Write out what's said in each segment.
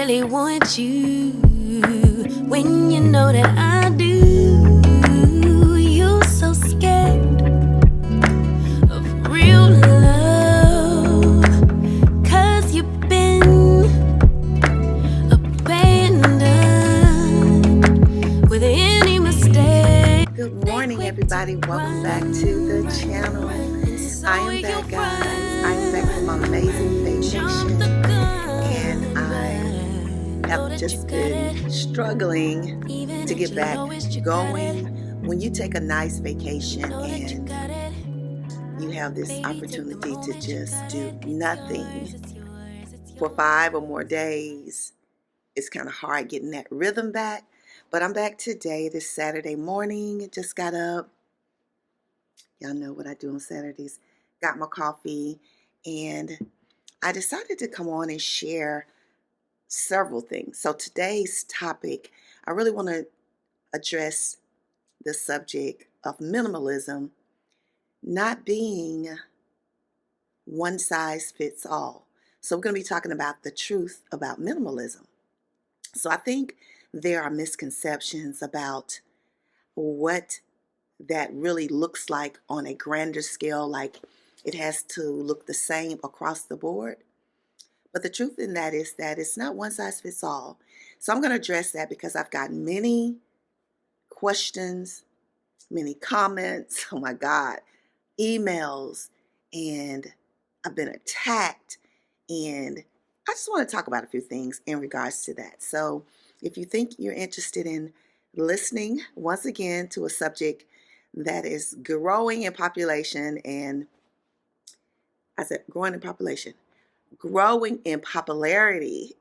really want you when you know that I do. You so scared of real love, 'cause you've been abandoned with any mistake. Good morning, everybody. Welcome back to the channel. I am back, guys. I'm back from my amazing vacation, and I have just been struggling to get back going. When you take a nice vacation and you have this opportunity to just do nothing for 5 or more days, it's kind of hard getting that rhythm back. But I'm back today, this Saturday morning. Just got up. Y'all know what I do on Saturdays. Got my coffee, and I decided to come on and share several things. So today's topic, I really want to address the subject of minimalism not being one size fits all. So we're going to be talking about the truth about minimalism. So I think there are misconceptions about what that really looks like on a grander scale, like it has to look the same across the board. But the truth in that is that it's not one size fits all. So I'm going to address that because I've gotten many questions, many comments, oh my God, emails, and I've been attacked. And I just want to talk about a few things in regards to that. So if you think you're interested in listening once again to a subject that is growing in population, and I said growing in population, growing in popularity,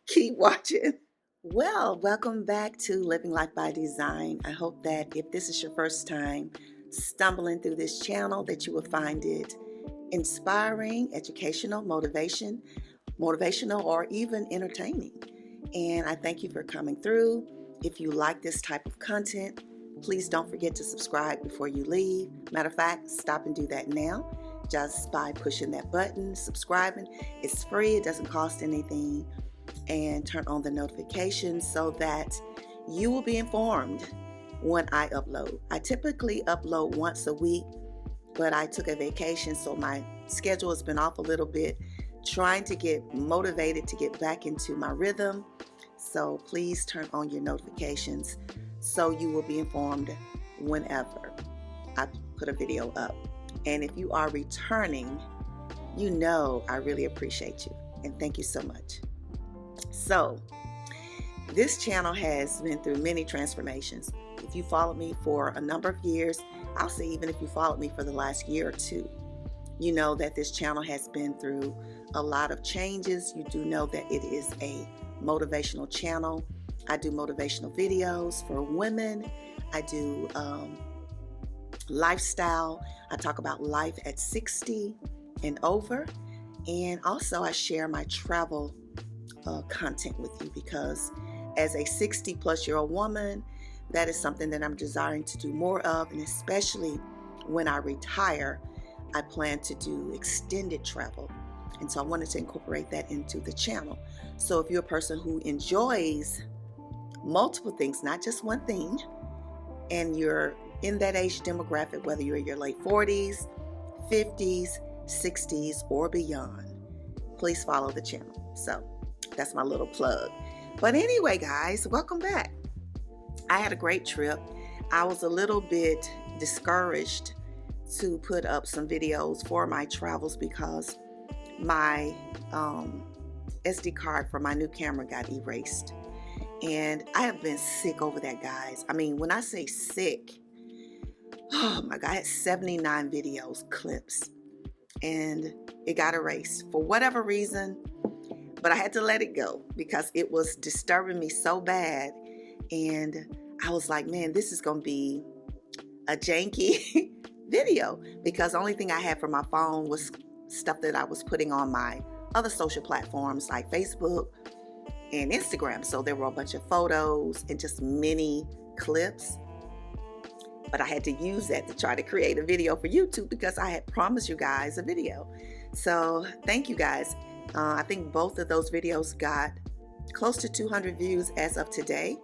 keep watching. Well, welcome back to Living Life by Design. I hope that if this is your first time stumbling through this channel, that you will find it inspiring, educational, motivational, or even entertaining. And I thank you for coming through. If you like this type of content, please don't forget to subscribe before you leave. Matter of fact, stop and do that now just by pushing that button, subscribing. It's free, it doesn't cost anything. And turn on the notifications so that you will be informed when I upload. I typically upload once a week, but I took a vacation, so my schedule has been off a little bit, trying to get motivated to get back into my rhythm. So please turn on your notifications so you will be informed whenever I put a video up. And if you are returning, you know I really appreciate you, and thank you so much. So this channel has been through many transformations. If you followed me for a number of years, I'll say even if you followed me for the last year or two, you know that this channel has been through a lot of changes. You do know that it is a motivational channel. I do motivational videos for women. I do lifestyle. I talk about life at 60 and over. And also I share my travel content with you, because as a 60-plus-year-old woman, that is something that I'm desiring to do more of. And especially when I retire, I plan to do extended travel. And so I wanted to incorporate that into the channel. So if you're a person who enjoys multiple things, not just one thing, and you're in that age demographic, whether you're in your late 40s, 50s, 60s, or beyond, please follow the channel. So that's my little plug. But anyway, guys, welcome back. I had a great trip. I was a little bit discouraged to put up some videos for my travels because my SD card for my new camera got erased. And I have been sick over that, guys. I mean, when I say sick, oh my God, I had 79 videos, clips, and it got erased for whatever reason. But I had to let it go because it was disturbing me so bad. And I was like, man, this is going to be a janky video, because the only thing I had for my phone was stuff that I was putting on my other social platforms like Facebook and Instagram. So there were a bunch of photos and just mini clips. But I had to use that to try to create a video for YouTube because I had promised you guys a video. So thank you guys. I think both of those videos got close to 200 views as of today.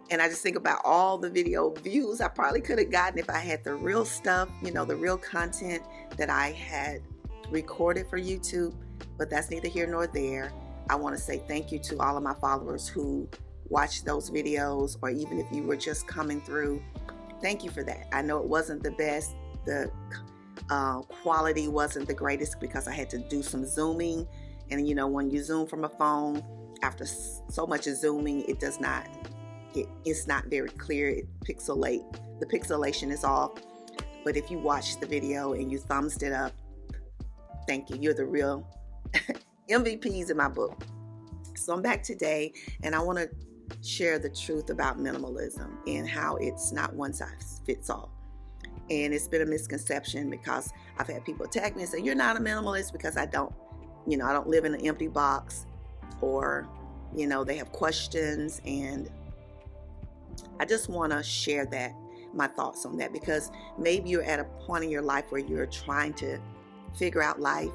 And I just think about all the video views I probably could have gotten if I had the real stuff, the real content that I had recorded for YouTube. But that's neither here nor there. I want to say thank you to all of my followers who watched those videos, or even if you were just coming through, thank you for that. I know it wasn't the best. The quality wasn't the greatest because I had to do some zooming. And when you zoom from a phone, after so much zooming, it's not very clear. The pixelation is off. But if you watched the video and you thumbs it up, thank you. You're the real MVPs in my book. So I'm back today, and I want to share the truth about minimalism and how it's not one size fits all. And it's been a misconception because I've had people tag me and say, you're not a minimalist, because I don't live in an empty box, or, they have questions. And I just want to share my thoughts on that, because maybe you're at a point in your life where you're trying to figure out life,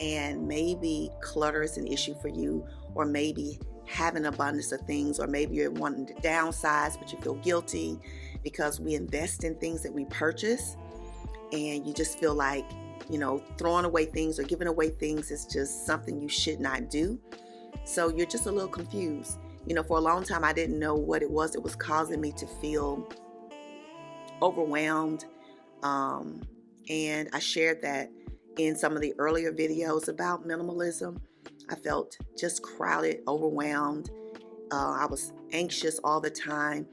and maybe clutter is an issue for you, or maybe have an abundance of things, or maybe you're wanting to downsize, but you feel guilty because we invest in things that we purchase, and you just feel like, throwing away things or giving away things is just something you should not do. So you're just a little confused. For a long time, I didn't know what it was that was causing me to feel overwhelmed. And I shared that in some of the earlier videos about minimalism. I felt just crowded, overwhelmed. I was anxious all the time.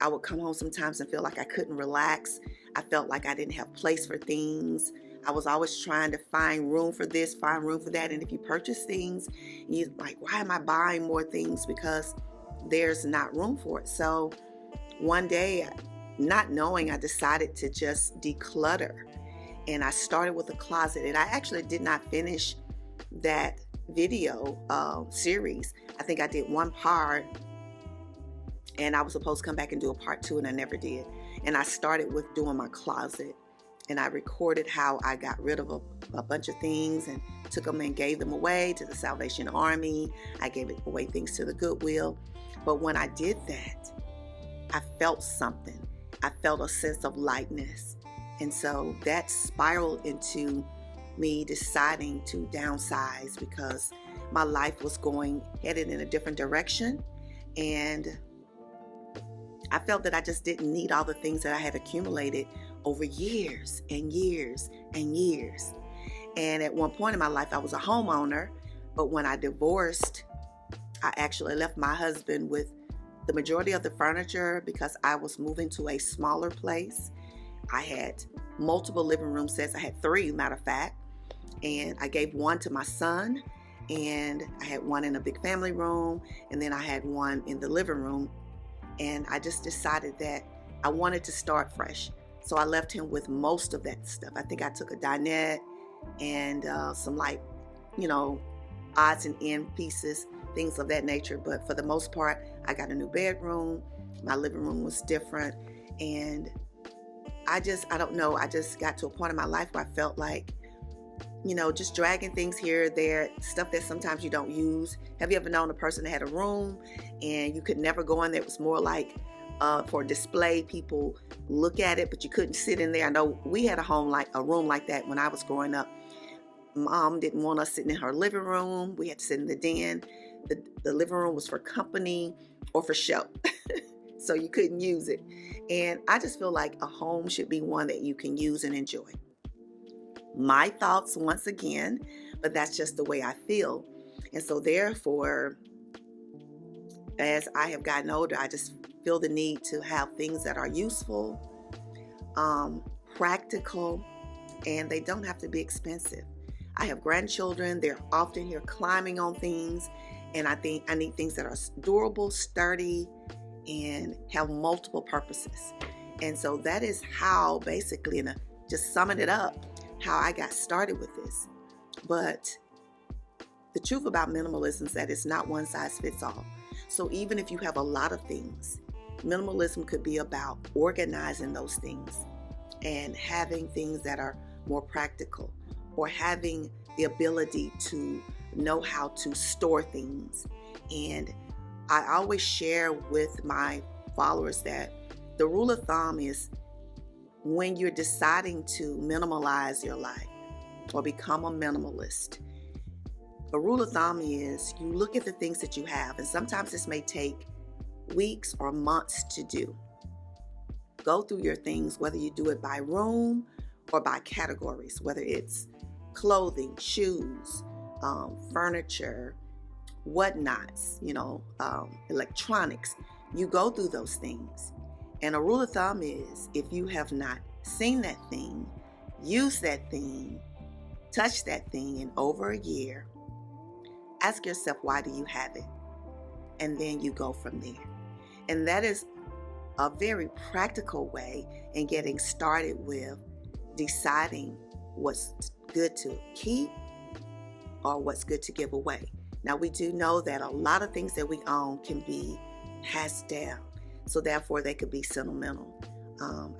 I would come home sometimes and feel like I couldn't relax. I felt like I didn't have place for things. I was always trying to find room for this, find room for that. And if you purchase things, you're like, why am I buying more things? Because there's not room for it. So one day, not knowing, I decided to just declutter. And I started with a closet. And I actually did not finish that video series. I think I did one part, and I was supposed to come back and do a part 2, and I never did. And I started with doing my closet, and I recorded how I got rid of a bunch of things and took them and gave them away to the Salvation Army. I gave away things to the Goodwill. But when I did that, I felt something. I felt a sense of lightness. And so that spiraled into me deciding to downsize, because my life was headed in a different direction. And I felt that I just didn't need all the things that I had accumulated over years and years and years. And at one point in my life, I was a homeowner. But when I divorced, I actually left my husband with the majority of the furniture because I was moving to a smaller place. I had multiple living room sets. I had 3, matter of fact. And I gave one to my son, and I had one in a big family room, and then I had one in the living room. And I just decided that I wanted to start fresh. So I left him with most of that stuff. I think I took a dinette and some odds and end pieces, things of that nature. But for the most part, I got a new bedroom. My living room was different. And I don't know. I just got to a point in my life where I felt like, just dragging things here or there, stuff that sometimes you don't use. Have you ever known a person that had a room and you could never go in there? It was more like for display. People look at it, but you couldn't sit in there. I know we had a room like that when I was growing up. Mom didn't want us sitting in her living room. We had to sit in the den. The living room was for company or for show. So you couldn't use it. And I just feel like a home should be one that you can use and enjoy. My thoughts once again, but that's just the way I feel. And so therefore, as I have gotten older, I just feel the need to have things that are useful, practical, and they don't have to be expensive. I have grandchildren. They're often here climbing on things, and I think I need things that are durable, sturdy, and have multiple purposes. And so that is how, basically, and just summing it up, how I got started with this. But the truth about minimalism is that it's not one size fits all. So even if you have a lot of things, minimalism could be about organizing those things and having things that are more practical, or having the ability to know how to store things. And I always share with my followers that the rule of thumb is when you're deciding to minimalize your life or become a minimalist, a rule of thumb is you look at the things that you have, and sometimes this may take weeks or months to do. Go through your things, whether you do it by room or by categories, whether it's clothing, shoes, furniture, whatnots, electronics. You go through those things. And a rule of thumb is if you have not seen that thing, used that thing, touched that thing in over a year, ask yourself, why do you have it? And then you go from there. And that is a very practical way in getting started with deciding what's good to keep or what's good to give away. Now, we do know that a lot of things that we own can be passed down, so therefore they could be sentimental.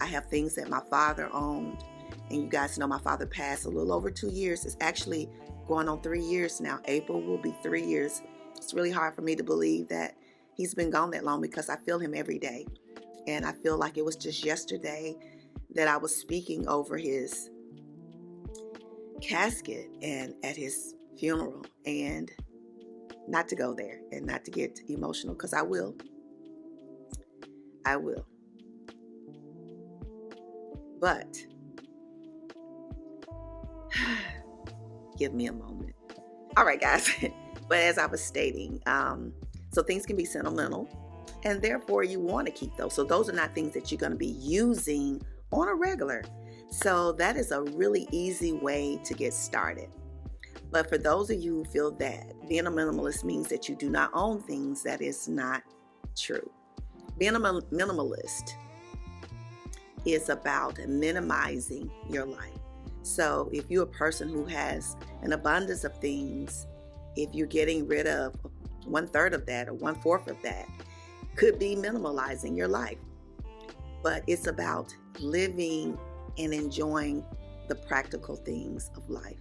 I have things that my father owned, and you guys know my father passed a little over 2 years. It's actually going on 3 years now. April will be 3 years. It's really hard for me to believe that he's been gone that long because I feel him every day. And I feel like it was just yesterday that I was speaking over his casket and at his funeral. And not to go there and not to get emotional, because I will. But give me a moment. All right, guys. But as I was stating, so things can be sentimental, and therefore you want to keep those. So those are not things that you're going to be using on a regular. So that is a really easy way to get started. But for those of you who feel that being a minimalist means that you do not own things, that is not true. Being a minimalist is about minimizing your life. So if you're a person who has an abundance of things, if you're getting rid of 1/3 of that or 1/4 of that, could be minimalizing your life. But it's about living and enjoying the practical things of life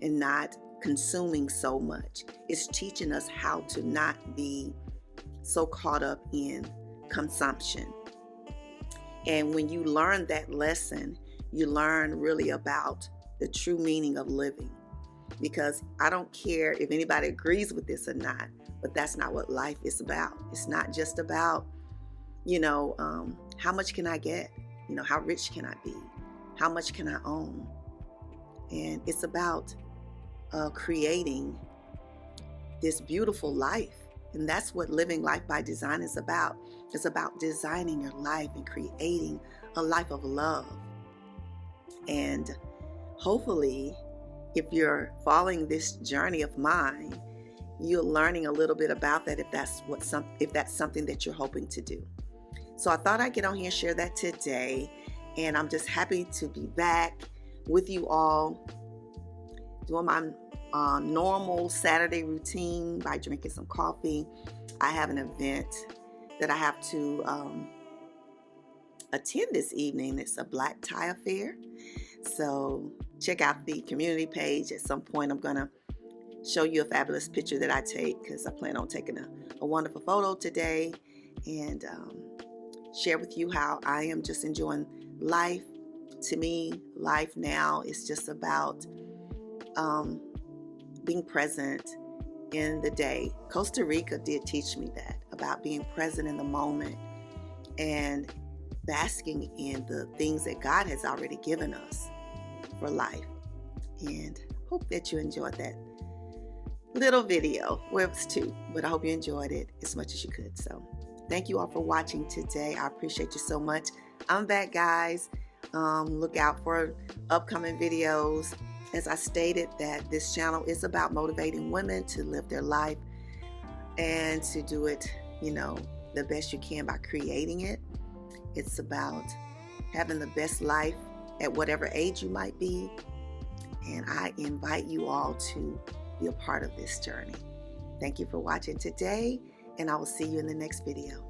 and not consuming so much. It's teaching us how to not be so caught up in consumption. And when you learn that lesson, you learn really about the true meaning of living. Because I don't care if anybody agrees with this or not, but that's not what life is about. It's not just about, how much can I get? How rich can I be? How much can I own? And it's about creating this beautiful life. And that's what living life by design is about. It's about designing your life and creating a life of love. And hopefully, if you're following this journey of mine, you're learning a little bit about that if that's something that you're hoping to do. So I thought I'd get on here and share that today. And I'm just happy to be back with you all, doing my normal Saturday routine by drinking some coffee. I have an event that I have to attend this evening. It's a black tie affair. So check out the community page. At some point, I'm going to show you a fabulous picture that I take, because I plan on taking a wonderful photo today and share with you how I am just enjoying life. To me, life now is just about being present in the day. Costa Rica did teach me that, about being present in the moment and basking in the things that God has already given us for life. And hope that you enjoyed that little video. Well, it was 2, but I hope you enjoyed it as much as you could. So thank you all for watching today. I appreciate you so much. I'm back, guys. Look out for upcoming videos. As I stated, that this channel is about motivating women to live their life and to do it, the best you can by creating it. It's about having the best life at whatever age you might be. And I invite you all to be a part of this journey. Thank you for watching today, and I will see you in the next video.